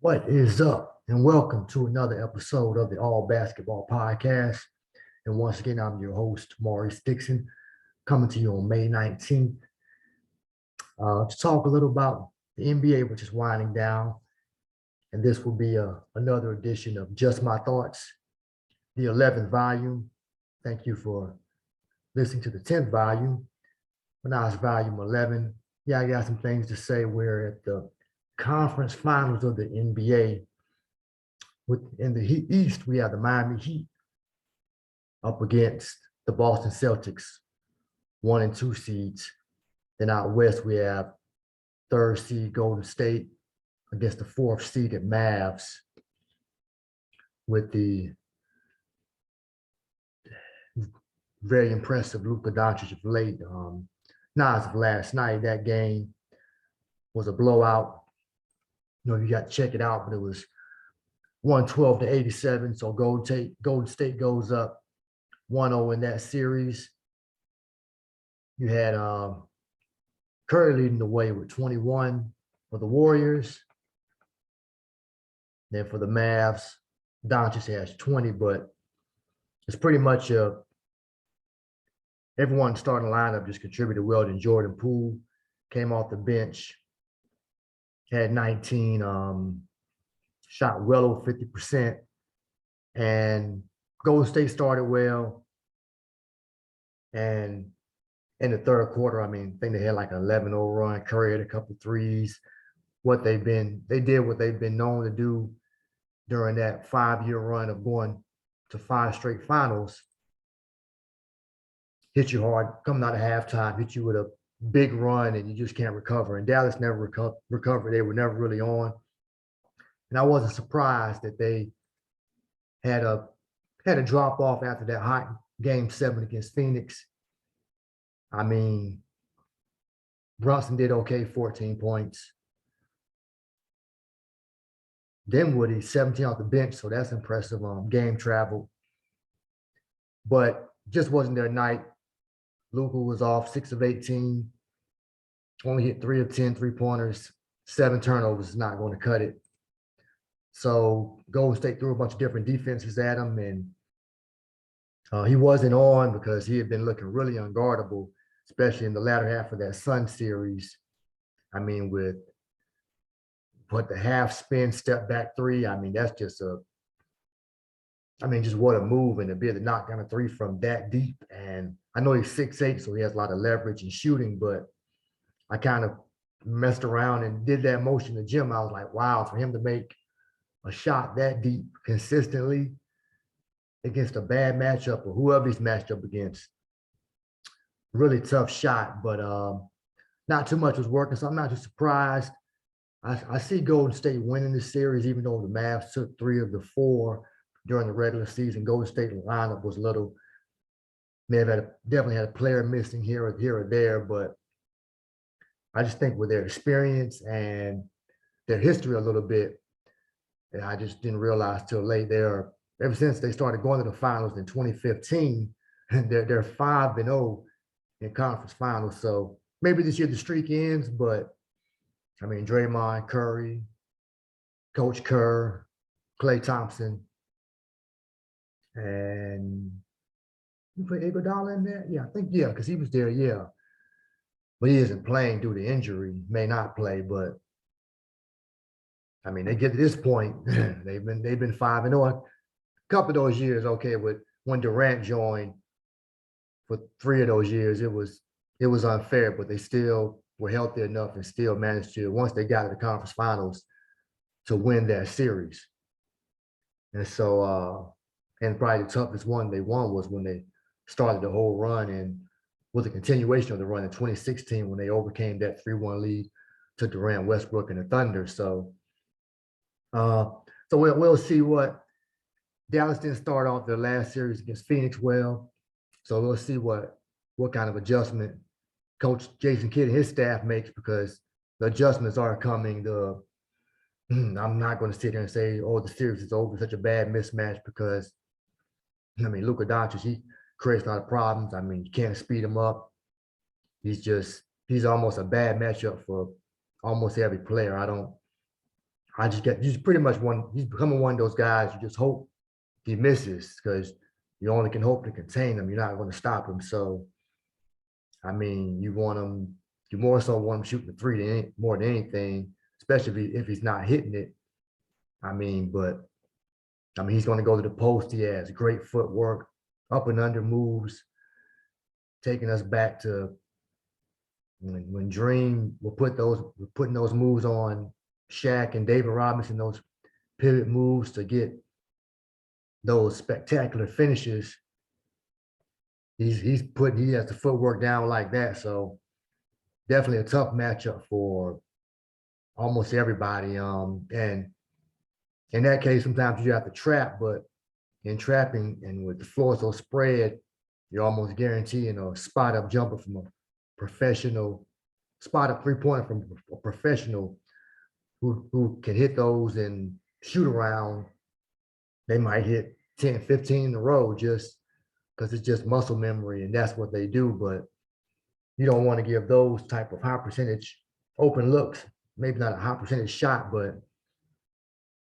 What is up? And welcome to another episode of the All Basketball Podcast. And once again, I'm your host, Maurice Dixon, coming to you on May 19th to talk a little about the NBA, which is winding down. And this will be another edition of Just My Thoughts, the 11th volume. Thank you for listening to the 10th volume. But now it's volume 11. Yeah, I got some things to say. We're at the conference finals of the NBA. In the East, we have the Miami Heat up against the Boston Celtics, 1 and 2 seeds. Then out West, we have third seed Golden State against the fourth seeded Mavs with the very impressive Luka Doncic of late. Not as of last night, that game was a blowout. You got to check it out, but it was 112-87. So Golden State goes up 1-0 in that series. You had Curry leading the way with 21 for the Warriors. Then for the Mavs, Doncic has 20, but it's pretty much everyone starting lineup just contributed well. And Jordan Poole came off the bench, had 19, shot well over 50%. And Golden State started well. And in the third quarter, I think they had like an 11-0 run. Curry had a couple threes. They did what they've been known to do during that 5-year run of going to 5 straight finals. Hit you hard, coming out of halftime, hit you with a big run, and you just can't recover. And Dallas never recovered. They were never really on. And I wasn't surprised that they had a drop off after that hot game 7 against Phoenix. Brunson did okay, 14 points. Dinwiddie, 17 off the bench, so that's impressive. Game travel. But just wasn't their night. Luka was off 6 of 18, only hit 3 of 10 3-pointers, 7 turnovers is not going to cut it. So Golden State threw a bunch of different defenses at him, and he wasn't on because he had been looking really unguardable, especially in the latter half of that Sun series. With the half spin step back three, that's just just what a move, and to be able to knock down a three from that deep. And I know he's 6'8", so he has a lot of leverage in shooting, but I kind of messed around and did that motion in the gym. I was like, wow, for him to make a shot that deep consistently against a bad matchup or whoever he's matched up against, really tough shot, but not too much was working, so I'm not too surprised. I see Golden State winning this series, even though the Mavs took 3 of the 4 during the regular season. Golden State lineup was definitely had a player missing here or there, but I just think with their experience and their history a little bit, and I just didn't realize till late ever since they started going to the finals in 2015, they're 5-0 in conference finals. So maybe this year the streak ends, but Draymond, Curry, Coach Kerr, Klay Thompson, and you put Iguodala in there? Yeah, I think, because he was there, yeah. But he isn't playing due to injury, may not play, but they get to this point, they've been 5-0. A couple of those years, okay, with when Durant joined, for 3 of those years, it was unfair, but they still were healthy enough and still managed to, once they got to the conference finals, to win that series. And so, and probably the toughest one they won was when they started the whole run, and was a continuation of the run in 2016 when they overcame that 3-1 lead to Durant, Westbrook, and the Thunder. So, we'll see what Dallas didn't start off their last series against Phoenix well. So we'll see what kind of adjustment Coach Jason Kidd and his staff makes, because the adjustments are coming. I'm not going to sit there and say, oh, the series is over, such a bad mismatch, because Luka Doncic, he creates a lot of problems. You can't speed him up. He's almost a bad matchup for almost every player. I he's pretty much he's becoming one of those guys you just hope he misses because you only can hope to contain him. You're not going to stop him. So, I mean, you more so want him shooting the three more than anything, especially if he's not hitting it. He's going to go to the post. He has great footwork, up and under moves, taking us back to when Dream were putting those moves on Shaq and David Robinson, those pivot moves to get those spectacular finishes. He has the footwork down like that. So definitely a tough matchup for almost everybody. And in that case, sometimes you have to trap, but in trapping and with the floor so spread, you're almost guaranteeing a spot up jumper from a professional, spot up 3-pointer from a professional who can hit those and shoot around. They might hit 10, 15 in a row just because it's just muscle memory and that's what they do. But you don't want to give those type of high percentage open looks, maybe not a high percentage shot, but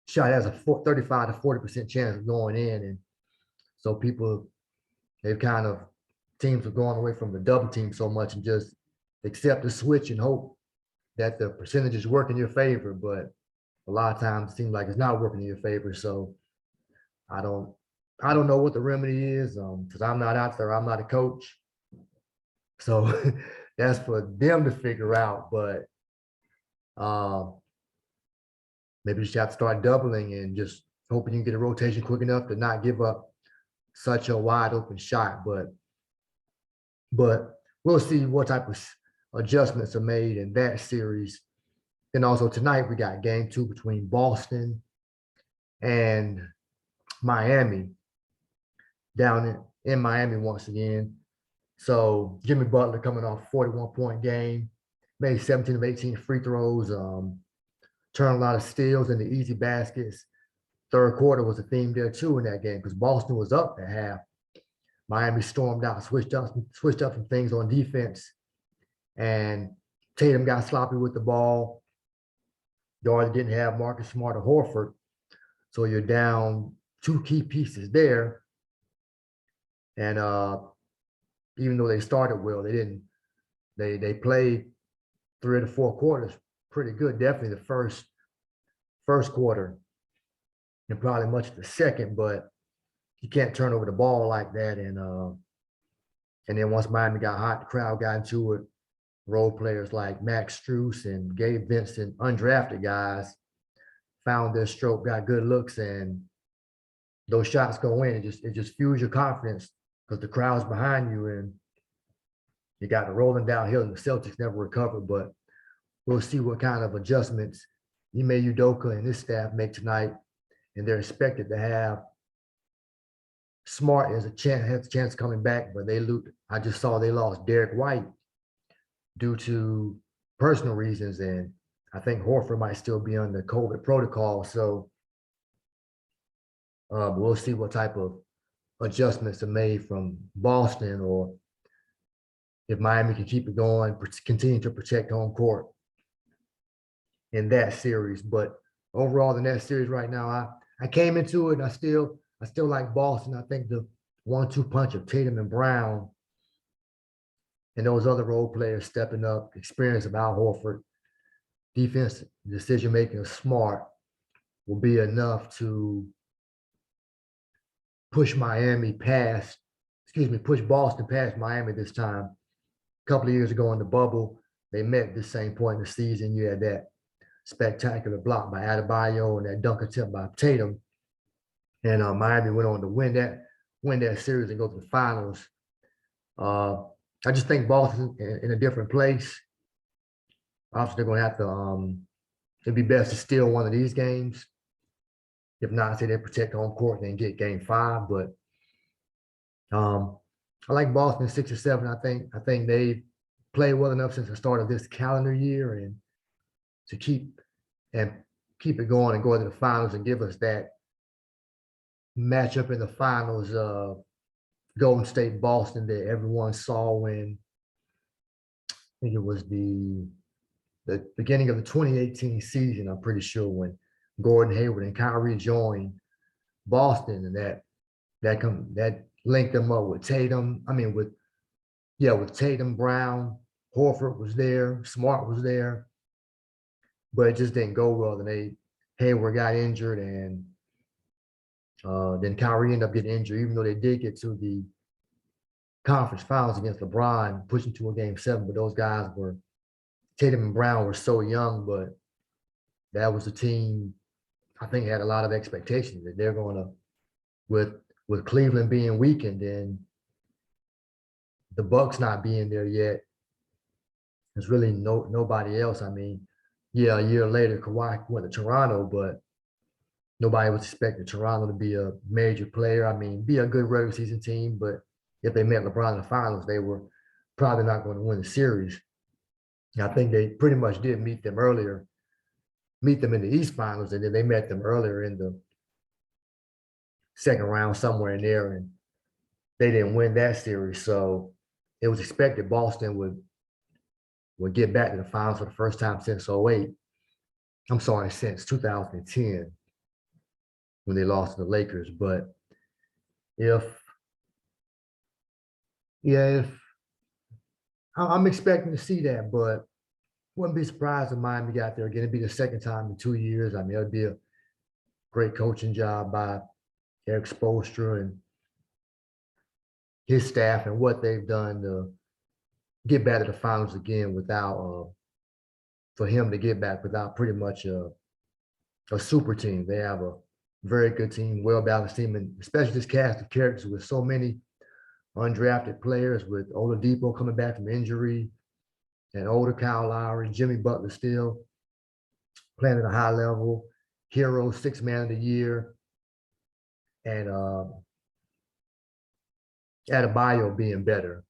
shot has a 35 to 40% chance of going in. And so teams are going away from the double team so much and just accept the switch and hope that the percentages work in your favor. But a lot of times it seems like it's not working in your favor. So I don't know what the remedy is because I'm not out there. I'm not a coach. So that's for them to figure out. But maybe you just have to start doubling and just hoping you can get a rotation quick enough to not give up such a wide open shot. But we'll see what type of adjustments are made in that series. And also tonight we got game 2 between Boston and Miami down in Miami once again. So Jimmy Butler coming off a 41-point game, made 17 of 18 free throws, turned a lot of steals into easy baskets. Third quarter was a theme there too in that game because Boston was up at half. Miami stormed out, switched up some things on defense, and Tatum got sloppy with the ball. You already didn't have Marcus Smart or Horford, so you're down 2 key pieces there. And even though they started well, they played 3 of the 4 quarters pretty good. Definitely the first quarter and probably much of the second, but you can't turn over the ball like that. And then once Miami got hot, the crowd got into it. Role players like Max Strus and Gabe Vincent, undrafted guys, found their stroke, got good looks, and those shots go in. It just fuels your confidence because the crowd's behind you, and you got the rolling downhill, and the Celtics never recovered. But we'll see what kind of adjustments Ime Udoka and his staff make tonight, and they're expected to have. Smart has a chance coming back, but I just saw they lost Derek White due to personal reasons, and I think Horford might still be on the COVID protocol. So we'll see what type of adjustments are made from Boston, or if Miami can keep it going, continue to protect home court in that series. But overall, the next series right now, I came into it and I still like Boston. I think the 1-2 punch of Tatum and Brown and those other role players stepping up, experience of Al Horford, defense decision-making of Smart will be enough to push Boston past Miami this time. A couple of years ago in the bubble, they met the same point in the season. You had that spectacular block by Adebayo and that dunk attempt by Tatum. And Miami went on to win that series and go to the finals. I just think Boston in a different place. Obviously, they're going to have to, it'd be best to steal one of these games. If not, say they protect home court and get game 5. But I like Boston 6 or 7. I think they played well enough since the start of this calendar year and to keep it going and go to the finals and give us that matchup in the finals of Golden State Boston that everyone saw when I think it was the beginning of the 2018 season. I'm pretty sure when Gordon Hayward and Kyrie joined Boston, and that linked them up with Tatum. I mean, with Tatum, Brown, Horford was there, Smart was there, but it just didn't go well. Then Hayward got injured, and then Kyrie ended up getting injured, even though they did get to the conference finals against LeBron, pushing to a game 7. But those guys Tatum and Brown were so young, but that was a team I think had a lot of expectations that they're going to, with Cleveland being weakened and the Bucks not being there yet, there's really nobody else. I mean, yeah, a year later, Kawhi went to Toronto, but nobody was expecting Toronto to be a major player. I mean, be a good regular season team, but if they met LeBron in the finals, they were probably not going to win the series. And I think they pretty much did meet them in the East Finals, and then they met them earlier in the second round, somewhere in there, and they didn't win that series. So it was expected Boston would get back to the finals for the first time since 08. I'm sorry, since 2010 when they lost to the Lakers. But if I'm expecting to see that, but wouldn't be surprised if Miami got there again. It'd be the second time in 2 years. I mean, it'd be a great coaching job by Eric Spoelstra and his staff and what they've done to get back to the finals again for him to get back without pretty much a super team. They have a very good team, well-balanced team, and especially this cast of characters with so many undrafted players, with Oladipo coming back from injury, and older Kyle Lowry, Jimmy Butler still playing at a high level, Hero, 6th man of the year, and Adebayo being better.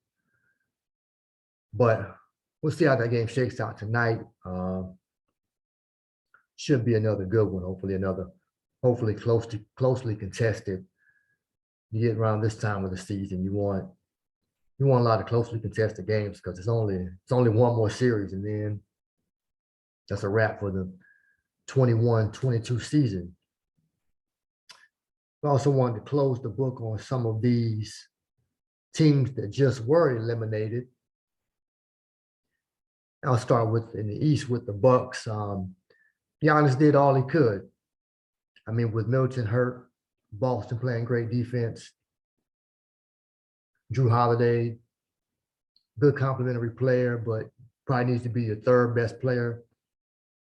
But we'll see how that game shakes out tonight. Should be another good one. Hopefully closely contested. You get around this time of the season, you want a lot of closely contested games because it's only one more series, and then that's a wrap for the 21-22 season. I also wanted to close the book on some of these teams that just were eliminated. I'll start with in the East with the Bucks. Giannis did all he could. I mean, with Middleton hurt, Boston playing great defense. Drew Holiday, good complimentary player, but probably needs to be your 3rd best player.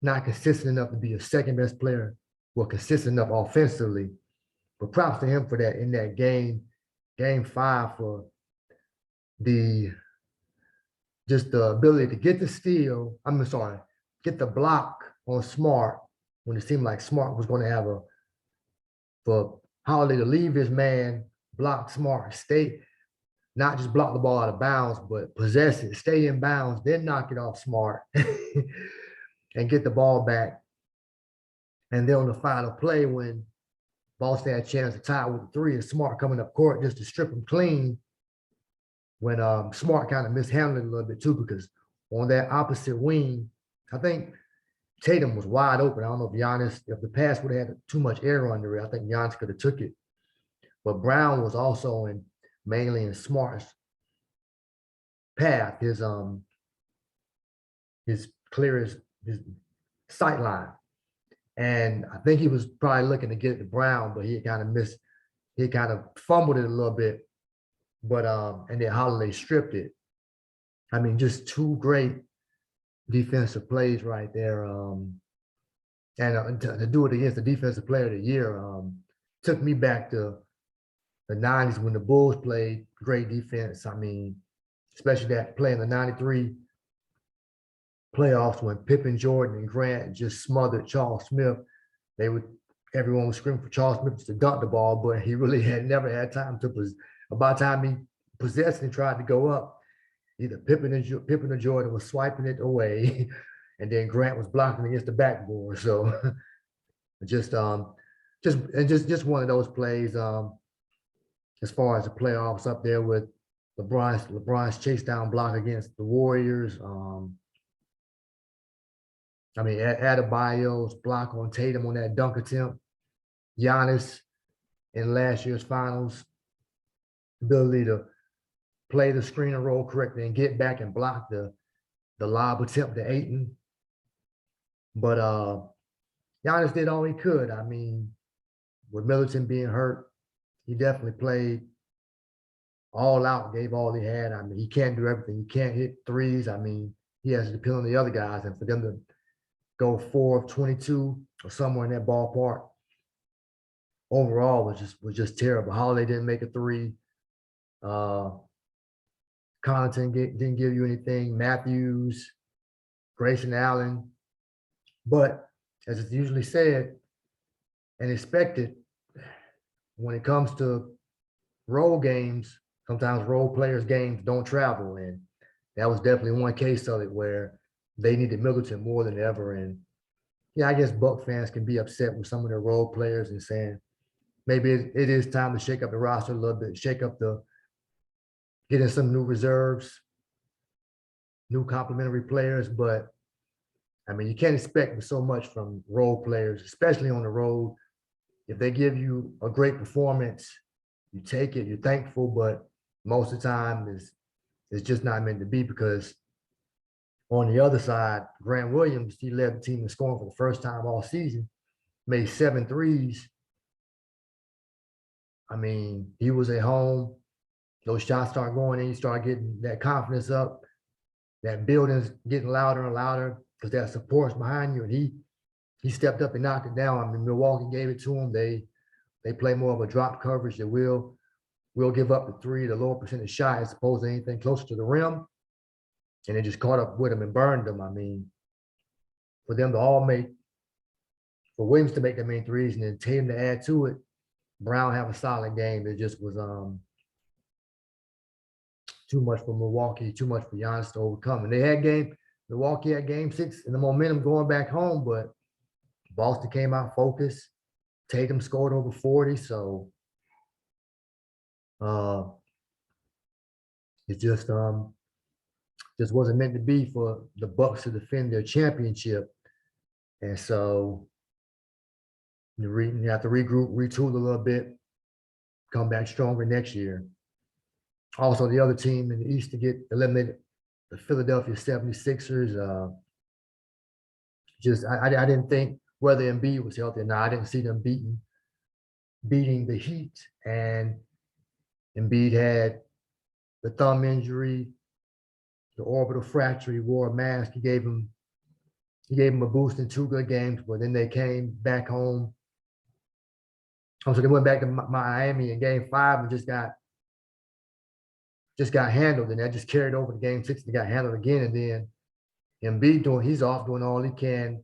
Not consistent enough to be your 2nd best player. Well, consistent enough offensively. But props to him for that in that game 5, for the ability to get the steal. Get the block on Smart when it seemed like Smart was going to have for Holiday to leave his man, block Smart, not just block the ball out of bounds, but possess it, stay in bounds, then knock it off Smart and get the ball back. And then on the final play, when Boston had a chance to tie with the 3 and Smart coming up court just to strip him clean, when Smart kind of mishandled it a little bit too, because on that opposite wing, I think Tatum was wide open. I don't know if the pass would have had too much air under it, I think Giannis could have took it. But Brown was also mainly in Smart's path, his sight line. And I think he was probably looking to get it to Brown, but he kind of fumbled it a little bit. But and then Holiday stripped it. I mean, just 2 great defensive plays right there. And to do it against the defensive player of the year took me back to the 90s when the Bulls played great defense. I mean, especially that play in the 93 playoffs when Pippen, Jordan, and Grant just smothered Charles Smith. Everyone was screaming for Charles Smith to dunk the ball, but he really had never had time to by the time he possessed and tried to go up, either Pippen or Jordan was swiping it away, and then Grant was blocking against the backboard. So just one of those plays. As far as the playoffs, up there with LeBron's chase down block against the Warriors. I mean, Adebayo's block on Tatum on that dunk attempt, Giannis in last year's finals, ability to play the screen and roll correctly and get back and block the lob attempt to Ayton. But Giannis did all he could. I mean, with Middleton being hurt, he definitely played all out, gave all he had. I mean, he can't do everything. He can't hit threes. I mean, he has to depend on the other guys. And for them to go 4 of 22 or somewhere in that ballpark, overall was just terrible. Holiday didn't make a three. Connaughton didn't give you anything. Matthews, Grayson Allen. But as it's usually said and expected, when it comes to role games, sometimes role players' games don't travel. And that was definitely one case of it where they needed Middleton more than ever. And yeah, I guess Buck fans can be upset with some of their role players and saying maybe it is time to shake up the roster a little bit, get in some new reserves, new complementary players. But I mean, you can't expect so much from role players, especially on the road. If they give you a great performance, you take it, you're thankful, but most of the time it's just not meant to be, because on the other side, Grant Williams, he led the team in scoring for the first time all season, made 7 threes. I mean, he was at home. Those shots start going in, you start getting that confidence up, that building's getting louder and louder because that support's behind you. And he stepped up and knocked it down. I mean, Milwaukee gave it to him. They play more of a drop coverage. They will give up the three, the lower percentage shot, as opposed to anything closer to the rim. And they just caught up with him and burned them. I mean, for Williams to make that many threes and then Tatum to add to it, Brown have a solid game. It just was too much for Milwaukee, too much for Giannis to overcome. And Milwaukee had game 6 and the momentum going back home, but Boston came out focused. Tatum scored over 40, so it just wasn't meant to be for the Bucks to defend their championship. And so you have to regroup, retool a little bit, come back stronger next year. Also, the other team in the East to get eliminated, the Philadelphia 76ers. I didn't think whether Embiid was healthy or not. I didn't see them beating the Heat. And Embiid had the thumb injury, the orbital fracture. He wore a mask. He gave him a boost in 2 good games, but then they came back home. So they went back to Miami in game 5 and just got handled, and that just carried over to game 6 and got handled again. And then Embiid he's off doing all he can,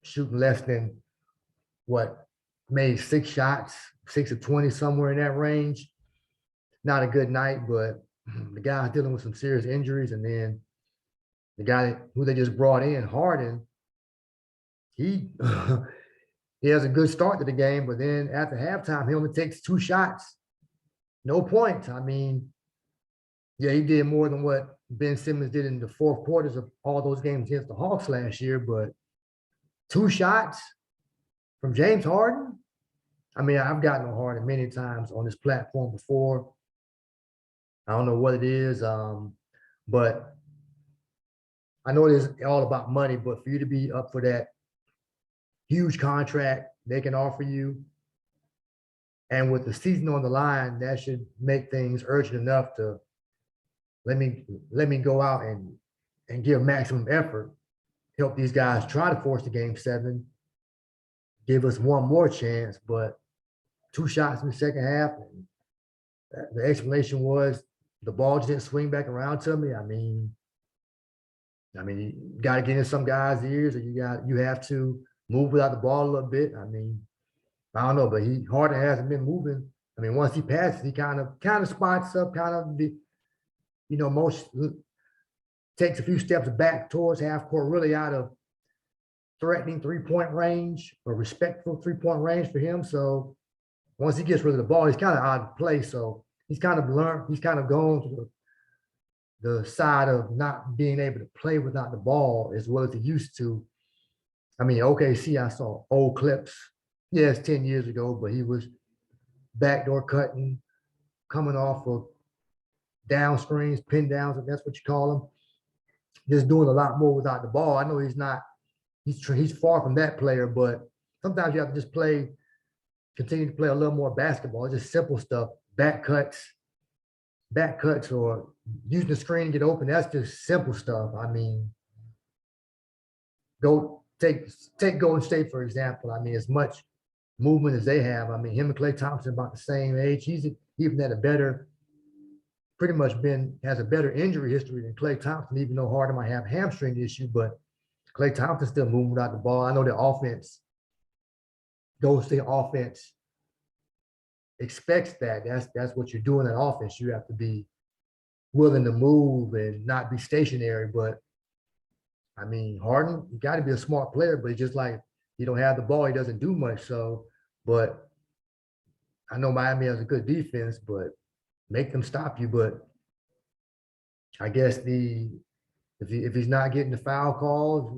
shooting less than made 6 shots, 6 of 20, somewhere in that range. Not a good night, but the guy's dealing with some serious injuries. And then the guy who they just brought in, Harden, he has a good start to the game, but then after halftime, he only takes 2 shots, no points. I mean, yeah, he did more than what Ben Simmons did in the 4th quarters of all those games against the Hawks last year, but 2 shots from James Harden? I mean, I've gotten on Harden many times on this platform before. I don't know what it is, but I know it is all about money, but for you to be up for that huge contract they can offer you, and with the season on the line, that should make things urgent enough to let me go out and give maximum effort, help these guys try to force the game 7, give us one more chance. But 2 shots in the second half, and the explanation was the ball just didn't swing back around to me. I mean, you got to get in some guys' ears, or you have to move without the ball a little bit. I mean, I don't know, but Harden hasn't been moving. I mean, once he passes, he kind of spots up, most takes a few steps back towards half court, really out of threatening 3-point range or respectful 3-point range for him. So once he gets rid of the ball, he's kind of out of play. So he's kind of gone to the side of not being able to play without the ball as well as he used to. I mean, OKC, I saw old clips. Yes, 10 years ago, but he was backdoor cutting, coming off of down screens, pin downs, if that's what you call them. Just doing a lot more without the ball. I know he's far from that player, but sometimes you have to just continue to play a little more basketball. It's just simple stuff, back cuts, or using the screen to get open. That's just simple stuff. I mean, go take Golden State, for example. I mean, as much movement as they have. I mean, him and Klay Thompson about the same age. He's even had has a better injury history than Klay Thompson, even though Harden might have a hamstring issue, but Klay Thompson still moving without the ball. I know the Golden State offense expects that. That's what you're doing in offense. You have to be willing to move and not be stationary. But I mean, Harden, you got to be a smart player, but just like he don't have the ball, he doesn't do much. So, but I know Miami has a good defense, but make them stop you. But I guess if he's not getting the foul calls,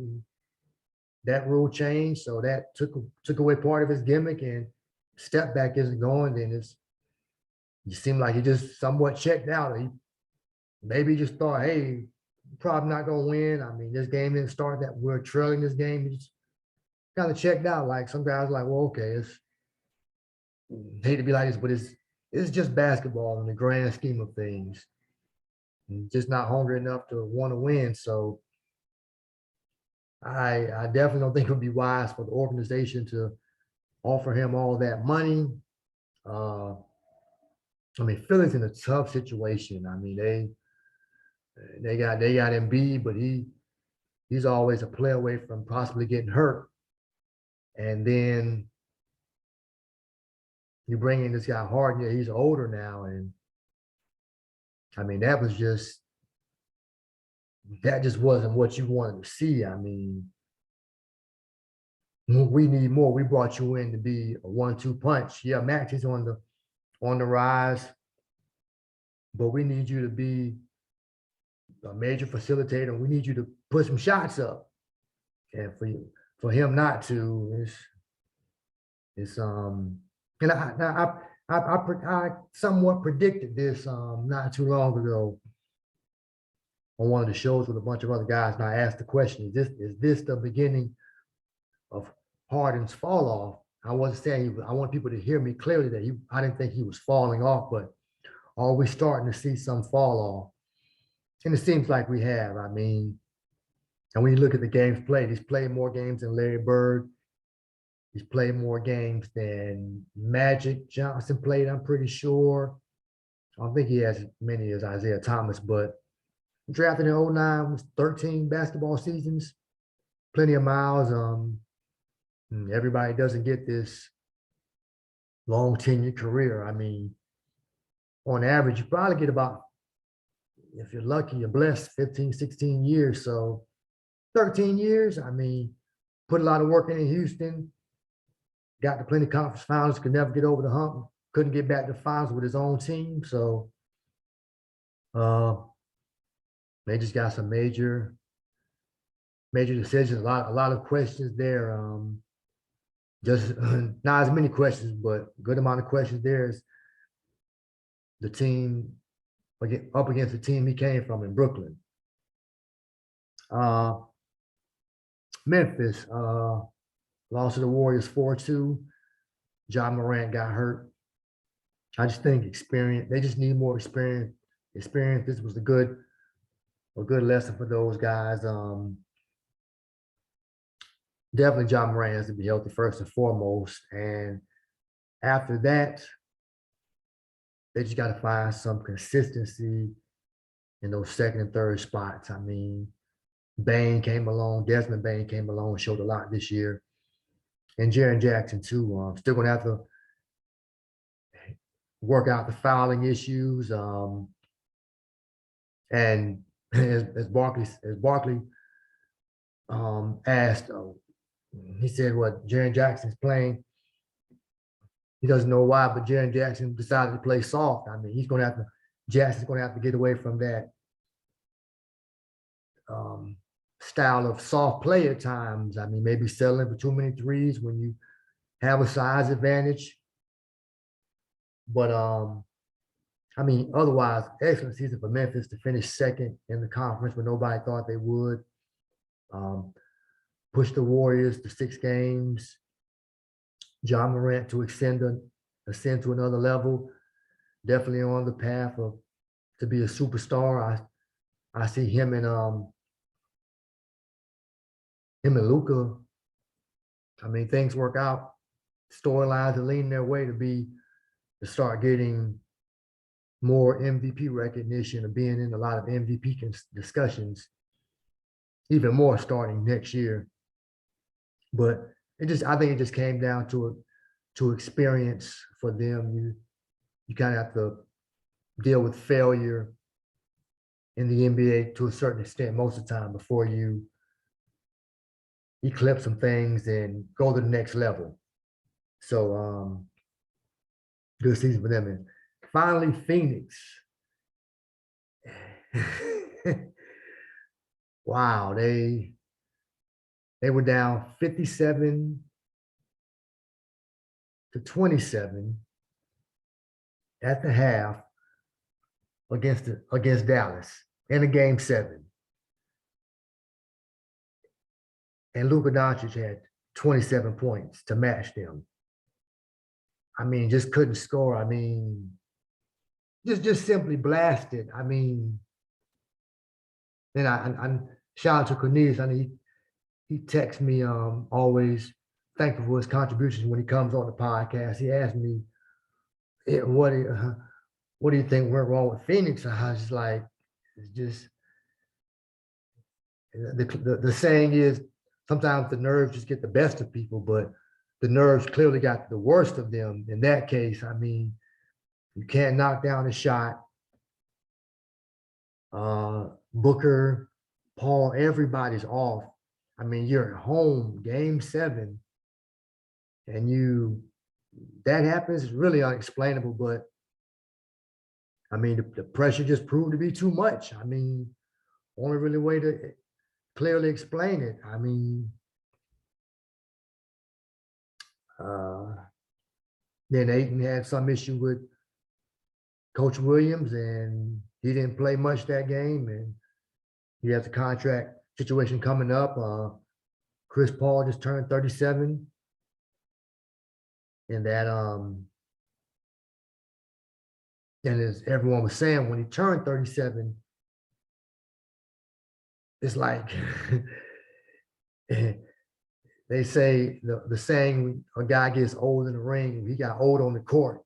that rule changed, so that took away part of his gimmick, and step back isn't going. Then you seem like he just somewhat checked out. He maybe just thought, hey, probably not gonna win. I mean, this game didn't start that we're trailing this game. He just kind of checked out. Like some guys like, well, okay, hate to be like this, but it's just basketball in the grand scheme of things. Just not hungry enough to want to win. So I definitely don't think it would be wise for the organization to offer him all that money. I mean, Philly's in a tough situation. I mean, they got Embiid, but he's always a play away from possibly getting hurt. And then you bring in this guy Harden. Yeah, he's older now, and I mean that just wasn't what you wanted to see. I mean, we need more. We brought you in to be a 1-2 punch. Yeah, Max is on the rise, but we need you to be a major facilitator. We need you to put some shots up, and for him not to, and I somewhat predicted this not too long ago on one of the shows with a bunch of other guys, and I asked the question: Is this the beginning of Harden's fall off? I wasn't saying I want people to hear me clearly that I didn't think he was falling off, but are we starting to see some fall off? And it seems like we have. I mean, and when you look at the games played, he's played more games than Larry Bird. He's played more games than Magic Johnson played, I'm pretty sure. I don't think he has as many as Isaiah Thomas, but drafted in 2009 was 13 basketball seasons, plenty of miles. Everybody doesn't get this long tenured career. I mean, on average, you probably get about, if you're lucky, you're blessed, 15, 16 years. So 13 years, I mean, put a lot of work in Houston, got to plenty of conference finals, could never get over the hump, couldn't get back to finals with his own team. So they just got some major decisions, a lot of questions there. Just not as many questions, but good amount of questions there. Is the team up against the team he came from in Brooklyn. Memphis lost to the Warriors 4-2. John Morant got hurt. I just think experience. They just need more experience. This was a good lesson for those guys. Definitely John Morant has to be healthy first and foremost. And after that, they just got to find some consistency in those second and third spots. I mean, Desmond Bane came along, showed a lot this year. And Jaren Jackson too. Still going to have to work out the fouling issues. And as Barkley asked, he said, what Jaren Jackson's playing. He doesn't know why, but Jaren Jackson decided to play soft. I mean, Jackson's going to have to get away from that style of soft play at times. I mean, maybe settling for too many threes when you have a size advantage. But I mean, otherwise, excellent season for Memphis to finish second in the conference when nobody thought they would. Push the Warriors to 6 games. John Morant to ascend to another level. Definitely on the path of to be a superstar. I see him and Luka. I mean, things work out. Storylines are leaning their way to start getting more MVP recognition and being in a lot of MVP discussions, even more starting next year. But I think it just came down to experience for them. You kind of have to deal with failure in the NBA to a certain extent most of the time before you eclipse some things and go to the next level. So good season for them. And finally, Phoenix. Wow, they were down 57-27 at the half against Dallas in a game 7. And Luka Doncic had 27 points to match them. I mean, just couldn't score. I mean, just simply blasted. I mean, then I shout out to Cornelius. I mean, he texts me always thankful for his contributions when he comes on the podcast. He asked me, what do you think went wrong with Phoenix? And I was just like, it's just the saying is sometimes the nerves just get the best of people, but the nerves clearly got the worst of them. In that case, I mean, you can't knock down a shot. Booker, Paul, everybody's off. I mean, you're at home, game 7, and that happens. It's really unexplainable, but I mean, the pressure just proved to be too much. I mean, only really way to clearly explain it. I mean, then Ayton had some issue with Coach Williams, and he didn't play much that game, and he has a contract situation coming up. Chris Paul just turned 37, and that and as everyone was saying, when he turned 37, it's like they say the saying, a guy gets old in the ring, he got old on the court.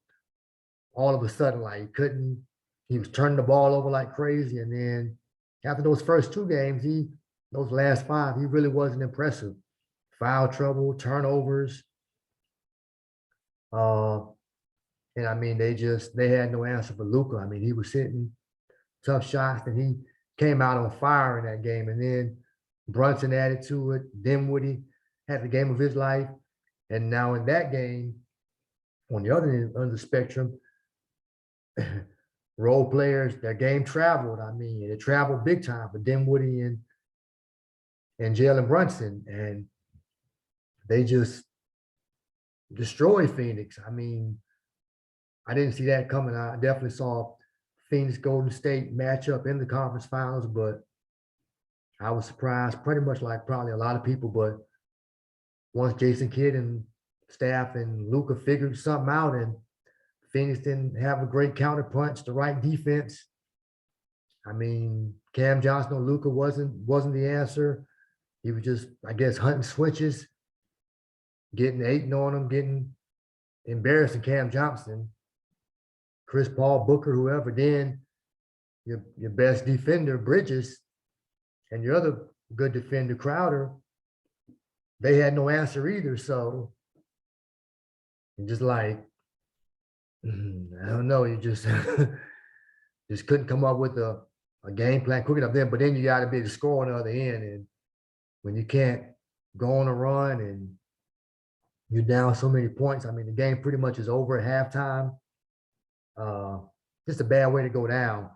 All of a sudden, like he was turning the ball over like crazy. And then after those first 2 games, those last 5, he really wasn't impressive. Foul trouble, turnovers. And I mean, they had no answer for Luka. I mean, he was hitting tough shots, and he came out on fire in that game. And then Brunson added to it. Dinwiddie had the game of his life. And now in that game, on the other end of the spectrum, role players, their game traveled. I mean, it traveled big time for Dinwiddie and Jalen Brunson. And they just destroyed Phoenix. I mean, I didn't see that coming. I definitely saw Phoenix Golden State matchup in the conference finals, but I was surprised, pretty much like probably a lot of people. But once Jason Kidd and staff and Luka figured something out, and Phoenix didn't have a great counterpunch, the right defense. I mean, Cam Johnson or Luka wasn't the answer. He was just, I guess, hunting switches, getting 8 on him, getting embarrassing Cam Johnson, Chris Paul, Booker, whoever. Then your best defender, Bridges, and your other good defender, Crowder, they had no answer either. So, just like, I don't know, you just just couldn't come up with a game plan quick enough then. But then you got to be able to score on the other end. And when you can't go on a run and you're down so many points, I mean, the game pretty much is over at halftime. Just a bad way to go down.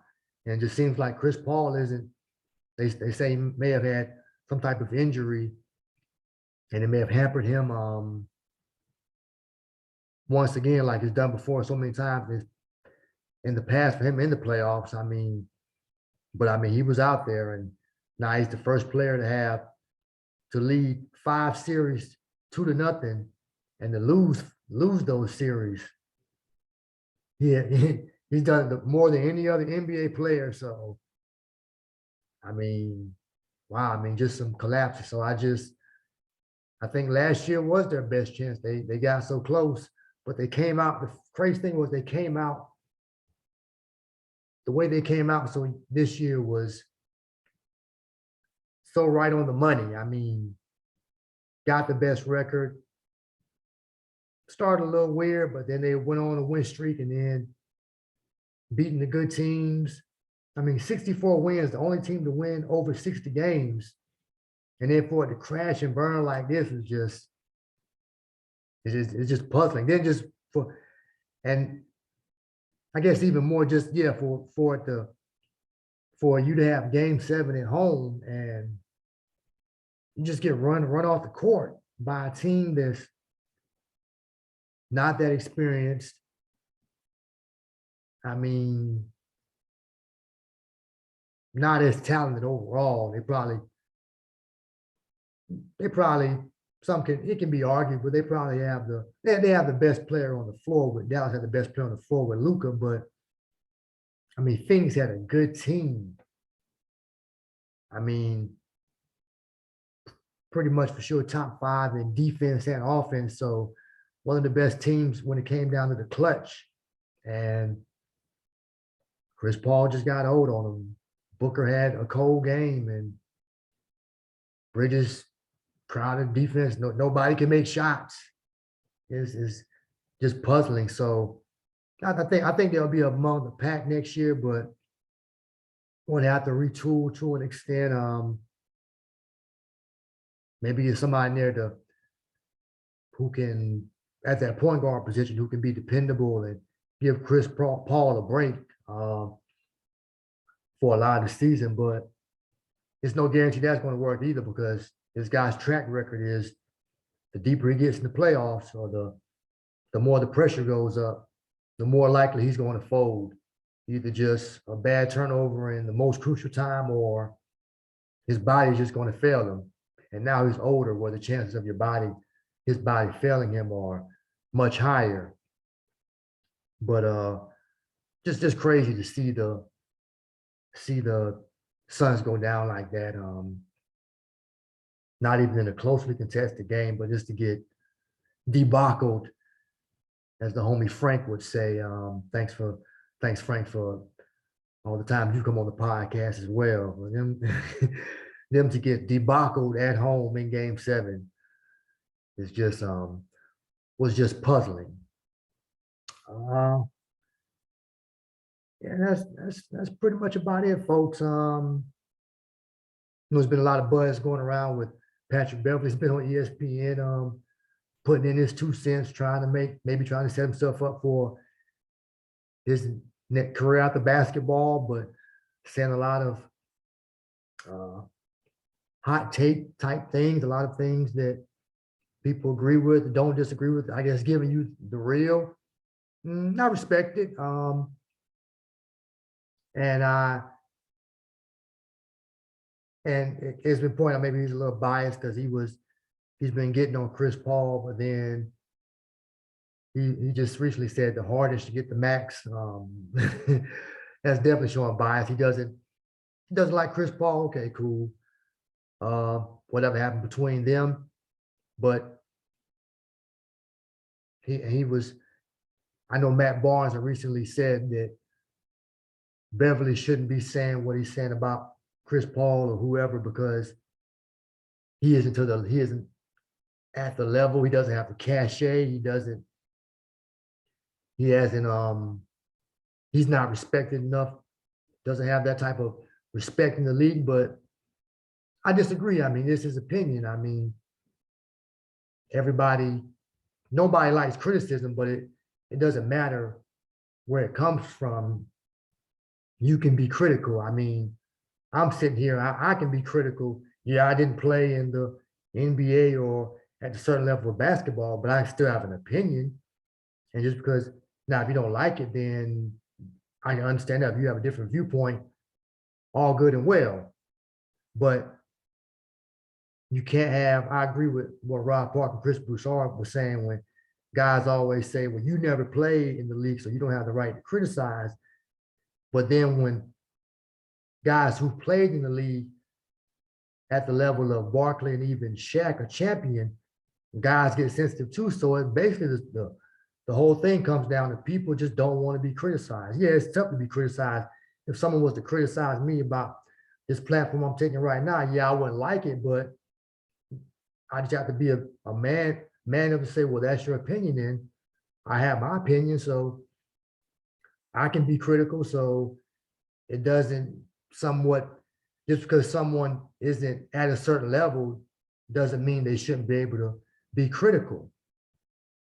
And it just seems like Chris Paul isn't, they say he may have had some type of injury, and it may have hampered him once again, like it's done before so many times in the past for him in the playoffs. I mean, but I mean, he was out there, and now he's the first player to lead 5 series 2-0, and to lose those series. Yeah, he's done more than any other NBA player. So, I mean, wow. I mean, just some collapses. So I think last year was their best chance. They got so close, but they came out. The crazy thing was they came out the way they came out. So this year was so right on the money. I mean, got the best record. Started a little weird, but then they went on a win streak and then beating the good teams. I mean, 64 wins, the only team to win over 60 games. And then for it to crash and burn like this is it's just puzzling. Then just and I guess even more just, yeah, for you to have game 7 at home and you just get run off the court by a team that's not that experienced. I mean, not as talented overall. It can be argued, but they probably have they have the best player on the floor. With Dallas had the best player on the floor with Luka, but I mean, Phoenix had a good team. I mean, pretty much for sure top 5 in defense and offense. So one of the best teams when it came down to the clutch. And Chris Paul just got old on him. Booker had a cold game, and Bridges crowded defense. Nobody can make shots. It's just puzzling. So I think they'll be among the pack next year, but going to have to retool to an extent. Maybe get somebody there who can, at that point guard position, who can be dependable and give Chris Paul a break for a lot of the season. But it's no guarantee that's going to work either, because this guy's track record is the deeper he gets in the playoffs, or the more the pressure goes up, the more likely he's going to fold. Either just a bad turnover in the most crucial time, or his body's just going to fail him. And now he's older, where the chances of his body failing him are much higher. But just crazy to see the Suns go down like that. Not even in a closely contested game, but just to get debacled, as the homie Frank would say. Thanks Frank for all the time you come on the podcast as well. For them to get debacled at home in game 7 is just was just puzzling. Yeah, that's pretty much about it, folks. There's been a lot of buzz going around with Patrick Beverley's been on ESPN, putting in his 2 cents, trying to set himself up for his career after basketball, but saying a lot of hot take type things, a lot of things that people agree with, don't disagree with. I guess giving you the real. I respect it. And it's been pointed out, maybe he's a little biased because he's been getting on Chris Paul, but then he just recently said the hardest to get the max. That's definitely showing bias. He doesn't like Chris Paul. Okay, cool. Whatever happened between them, but he was. I know Matt Barnes recently said that Beverley shouldn't be saying what he's saying about Chris Paul or whoever, because he isn't at the level. He doesn't have the cachet. He's not respected enough. Doesn't have that type of respect in the league. But I disagree. I mean, this is opinion. I mean, nobody likes criticism, but it doesn't matter where it comes from. You can be critical. I mean, I'm sitting here, I can be critical Yeah, I didn't play in the NBA or at a certain level of basketball, but I still have an opinion. And just because now, if you don't like it, then I can understand that if you have a different viewpoint, all good and well. But you can't have, I agree with what Rob Parker and Chris Broussard was saying when guys always say, well, you never played in the league, so you don't have the right to criticize. But then when guys who played in the league at the level of Barkley and even Shaq, a champion, guys get sensitive too. So it basically the whole thing comes down to people just don't want to be criticized. Yeah, it's tough to be criticized. If someone was to criticize me about this platform I'm taking right now, yeah, I wouldn't like it, but I just have to be a man enough to say, well, that's your opinion. Then I have my opinion, so I can be critical. So it doesn't somewhat just because someone isn't at a certain level doesn't mean they shouldn't be able to be critical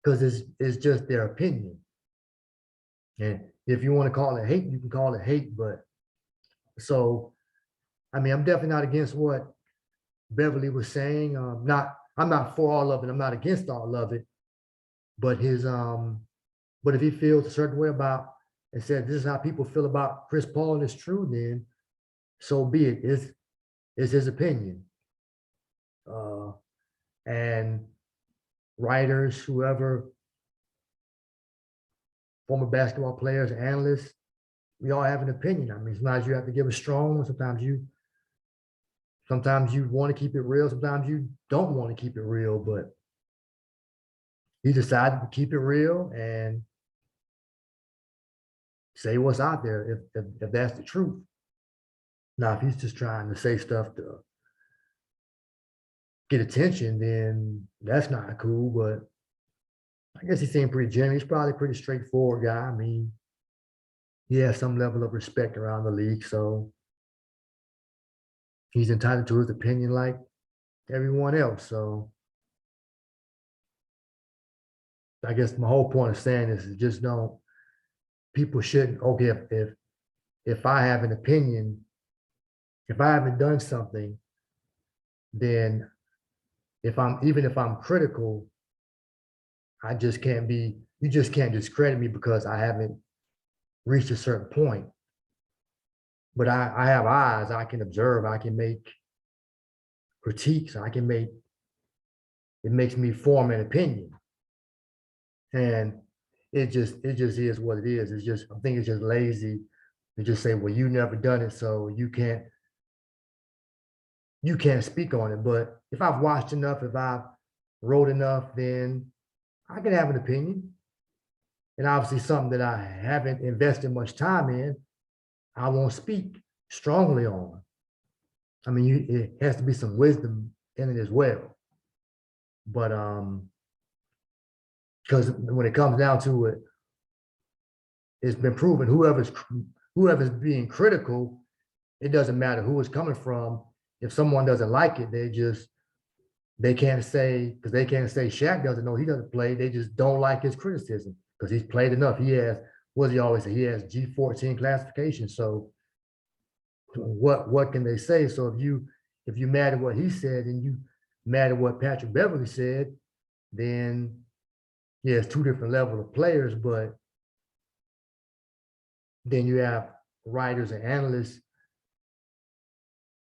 because it's just their opinion. And if you want to call it hate, you can call it hate. But so, I mean, I'm definitely not against what Beverly was saying. I'm not for all of it. I'm not against all of it. But but if he feels a certain way about and said this is how people feel about Chris Paul and it's true, then so be it. It's his opinion. And writers, whoever, former basketball players, analysts, we all have an opinion. I mean, sometimes you have to give a strong one. Sometimes you want to keep it real. Sometimes you don't want to keep it real, but he decided to keep it real and say what's out there if that's the truth. Now, if he's just trying to say stuff to get attention, then that's not cool. But I guess he seemed pretty genuine. He's probably a pretty straightforward guy. I mean, he has some level of respect around the league, so he's entitled to his opinion like everyone else. So I guess my whole point of saying this is just don't people shouldn't okay if I have an opinion, if I haven't done something, then if I'm critical, I just can't be, you just can't discredit me because I haven't reached a certain point. But I have eyes, I can observe, I can make critiques, it makes me form an opinion. And it just is what it is. It's just, I think it's just lazy to just say, well, you never done it, so you can't speak on it. But if I've watched enough, if I've wrote enough, then I can have an opinion. And obviously something that I haven't invested much time in, I won't speak strongly on. I mean, it has to be some wisdom in it as well. But because when it comes down to it, it's been proven whoever's being critical, it doesn't matter who it's coming from. If someone doesn't like it, they can't say, because they can't say Shaq doesn't know he doesn't play. They just don't like his criticism because he's played enough. He has, what does he always say? He has G14 classification. So what can they say? So if you mad at what he said and you mad at what Patrick Beverly said, then yeah, it's two different level of players, but then you have writers and analysts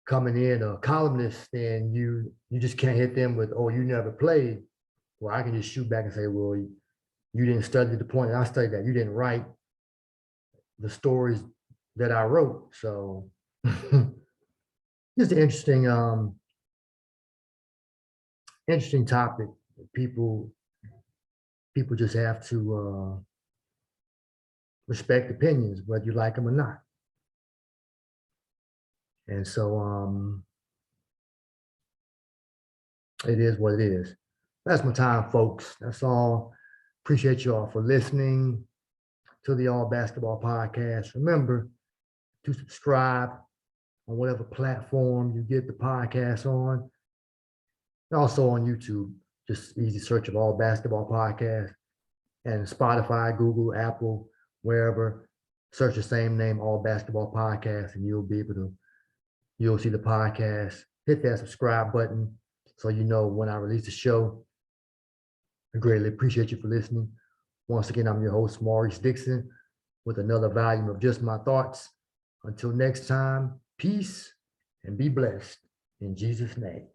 coming in, or columnists, and you just can't hit them with, oh, you never played. Well, I can just shoot back and say, well, you didn't study the point that I studied, that you didn't write the stories that I wrote. So it's an interesting topic. People just have to respect opinions, whether you like them or not. And so it is what it is. That's my time, folks. That's all. Appreciate you all for listening to the All Basketball Podcast. Remember to subscribe on whatever platform you get the podcast on. And also on YouTube, just easy search of All Basketball Podcast, and Spotify, Google, Apple, wherever. Search the same name, All Basketball Podcast, and you'll see the podcast hit that subscribe button so you know when I release the show. I greatly appreciate you for listening. Once again, I'm your host, Maurice Dixon, with another volume of Just My Thoughts. Until next time, peace and be blessed in Jesus' name.